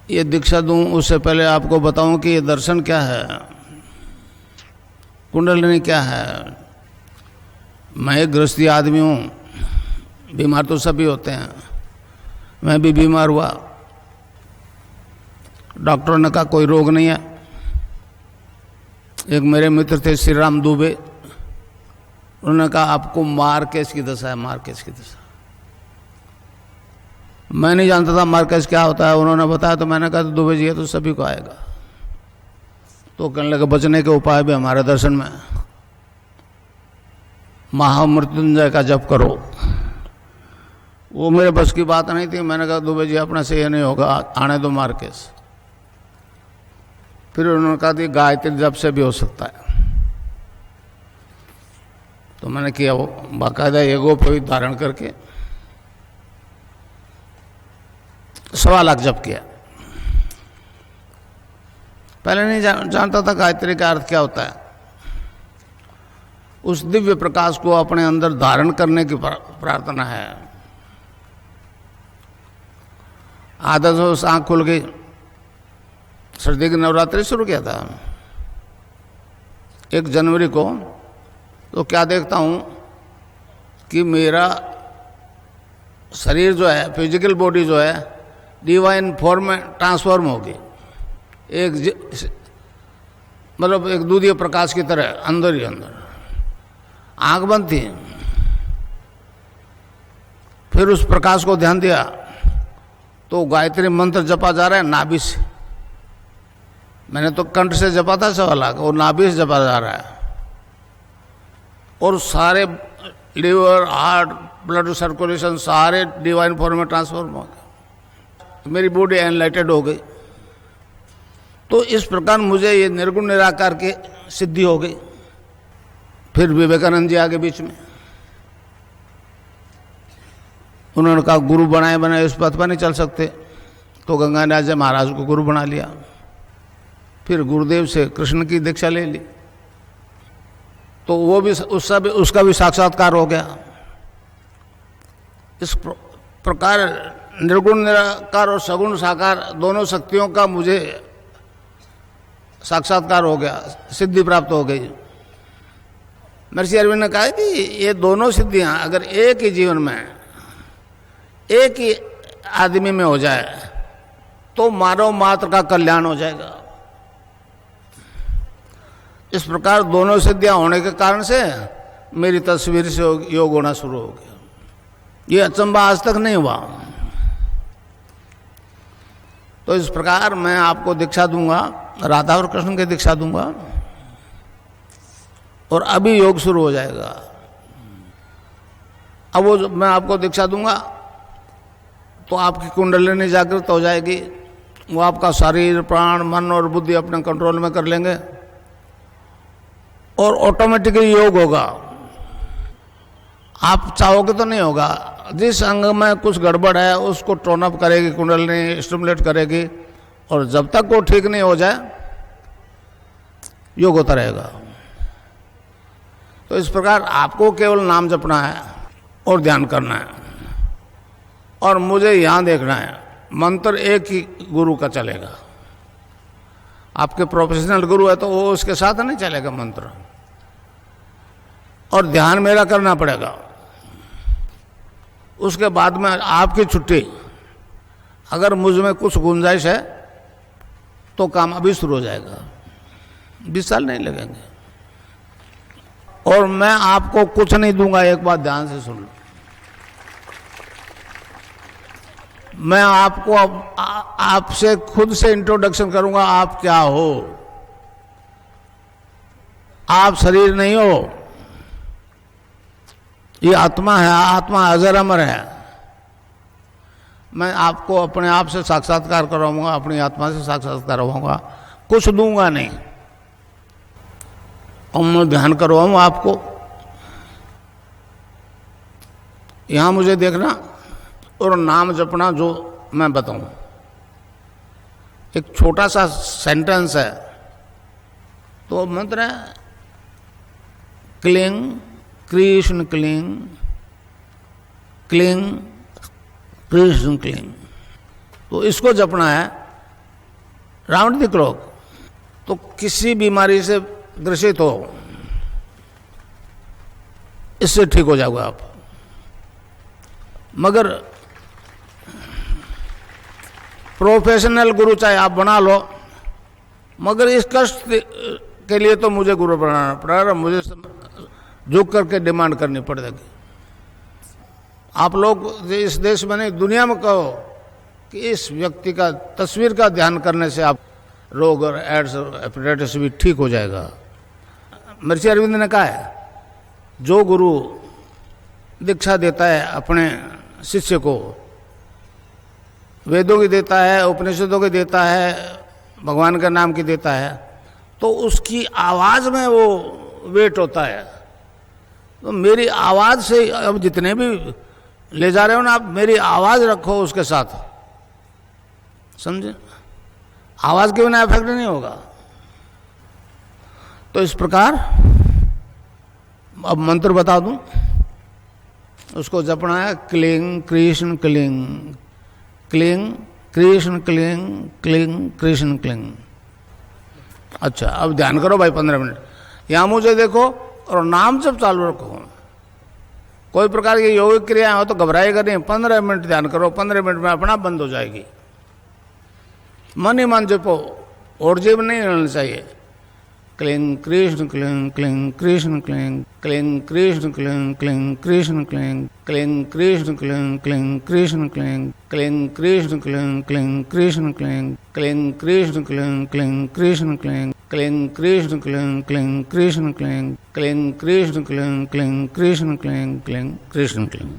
ये दीक्षा दूं उससे पहले आपको बताऊं कि ये दर्शन क्या है, कुंडलिनी क्या है। मैं एक गृहस्थी आदमी हूँ, बीमार तो सभी होते हैं, मैं भी बीमार हुआ। डॉक्टरों ने कहा कोई रोग नहीं है। एक मेरे मित्र थे श्री राम दुबे, उन्होंने कहा आपको मार्केज की दशा है, मार्केज की दशा। मैं नहीं जानता था मार्केज क्या होता है, उन्होंने बताया तो मैंने कहा तो दुबे जी है तो सभी को आएगा। तो कहने लगे बचने के उपाय भी हमारे दर्शन में, महामृत्युंजय का जप करो। वो मेरे बस की बात नहीं थी। मैंने कहा दुबे जी अपने से ये नहीं होगा, आने दो मार्केज। फिर उन्होंने कहा कि गायत्री जप से भी हो सकता है। तो मैंने किया, वो बाकायदा एगो पे धारण करके 1.25 लाख जप किया। पहले नहीं जानता था गायत्री का अर्थ क्या होता है। उस दिव्य प्रकाश को अपने अंदर धारण करने की प्रार्थना है। आदत से आँख खुल गई, सर्दी की नवरात्रि शुरू किया था 1 जनवरी को। तो क्या देखता हूँ कि मेरा शरीर जो है, फिजिकल बॉडी जो है, डिवाइन फॉर्म में ट्रांसफॉर्म हो गई। मतलब एक दूधीय प्रकाश की तरह अंदर ही अंदर। आँख बंद थी, फिर उस प्रकाश को ध्यान दिया तो गायत्री मंत्र जपा जा रहा है नाभि से। मैंने तो कंठ से जपा था 1.25 लाख, और नाभि से जपा जा रहा है। और सारे लीवर, हार्ट, ब्लड सर्कुलेशन सारे डिवाइन फॉर्म में ट्रांसफॉर्म हो गए। मेरी बॉडी एनलाइटेड हो गई। तो इस प्रकार मुझे ये निर्गुण निराकार की सिद्धि हो गई। फिर विवेकानंद जी आगे बीच में, उन्होंने कहा गुरु बनाए बनाए इस पथ पर नहीं चल सकते, तो गंगाराज जी महाराज को गुरु बना लिया। फिर गुरुदेव से कृष्ण की दीक्षा ले ली, तो वो भी उसका भी साक्षात्कार हो गया। इस प्रकार निर्गुण निराकार और सगुण साकार दोनों शक्तियों का मुझे साक्षात्कार हो गया, सिद्धि प्राप्त हो गई। महर्षि अरविंद ने कहा कि ये दोनों सिद्धियां अगर एक ही जीवन में, एक ही आदमी में हो जाए तो मानव मात्र का कल्याण हो जाएगा। इस प्रकार दोनों सिद्धियां होने के कारण से मेरी तस्वीर से योग होना शुरू हो गया। ये अचंबा आज तक नहीं हुआ। तो इस प्रकार मैं आपको दीक्षा दूंगा, राधा और कृष्ण की दीक्षा दूंगा, और अभी योग शुरू हो जाएगा। अब वो मैं आपको दीक्षा दूंगा तो आपकी कुंडलिनी जागृत हो जाएगी। वो आपका शरीर, प्राण, मन और बुद्धि अपने कंट्रोल में कर लेंगे और ऑटोमेटिकली योग होगा। आप चाहोगे तो नहीं होगा। जिस अंग में कुछ गड़बड़ है उसको टोन अप करेगी कुंडलिनी, स्टिमुलेट करेगी, और जब तक वो ठीक नहीं हो जाए योग होता रहेगा। तो इस प्रकार आपको केवल नाम जपना है और ध्यान करना है, और मुझे यहाँ देखना है। मंत्र एक ही गुरु का चलेगा। आपके प्रोफेशनल गुरु है तो वो उसके साथ नहीं चलेगा मंत्र, और ध्यान मेरा करना पड़ेगा। उसके बाद में आपकी छुट्टी। अगर मुझ में कुछ गुंजाइश है तो काम अभी शुरू हो जाएगा, 20 साल नहीं लगेंगे। और मैं आपको कुछ नहीं दूंगा, एक बात ध्यान से सुन लो। मैं आपको आपसे खुद से इंट्रोडक्शन करूंगा। आप क्या हो? आप शरीर नहीं हो, ये आत्मा है। आत्मा अजर अमर है। मैं आपको अपने आप से साक्षात्कार करवाऊंगा, अपनी आत्मा से साक्षात्कार करवाऊंगा, कुछ दूंगा नहीं। और मैं ध्यान करवाऊंगा आपको। यहां मुझे देखना और नाम जपना जो मैं बताऊं। एक छोटा सा सेंटेंस है, तो मंत्र है cling Krishna cling, cling Krishna cling. तो इसको जपना है राउंड द क्लॉक। तो किसी बीमारी से ग्रसित हो, इससे ठीक हो जाओगे आप। मगर प्रोफेशनल गुरु चाहे आप बना लो, मगर इस कष्ट के लिए तो मुझे गुरु बनाना पड़ेगा, मुझे झुक करके डिमांड करनी पड़ेगी। आप लोग इस देश में नहीं, दुनिया में कहो कि इस व्यक्ति का तस्वीर का ध्यान करने से आप रोग और एड्स और हेपेटाइटिस भी ठीक हो जाएगा। महर्षि अरविंद ने कहा है, जो गुरु दीक्षा देता है अपने शिष्य को, वेदों की देता है, उपनिषदों की देता है, भगवान का नाम की देता है, तो उसकी आवाज़ में वो वेट होता है। तो मेरी आवाज़ से अब जितने भी ले जा रहे हो ना आप, मेरी आवाज़ रखो उसके साथ, समझे? आवाज़ के बिना इफेक्ट नहीं होगा। तो इस प्रकार अब मंत्र बता दूं, उसको जपना है, cling Krishna cling, cling Krishna cling, cling Krishna cling. अच्छा, अब ध्यान करो भाई 15 मिनट, यहाँ मुझे देखो और नाम जब चालू रखो। कोई प्रकार की योगिक क्रियाएं हो तो घबराएगा नहीं, 15 मिनट ध्यान करो, 15 मिनट में अपना बंद हो जाएगी। मन ही मन जपो, और जीव नहीं रहना चाहिए। Cling Krishna cling, cling Krishna cling, cling Krishna cling, cling Krishna cling, cling Krishna cling, cling Krishna cling, cling Krishna cling, cling Krishna cling, cling Krishna cling, cling Krishna cling, cling Krishna cling, cling Krishna cling, cling Krishna cling, cling Krishna cling, cling Krishna cling.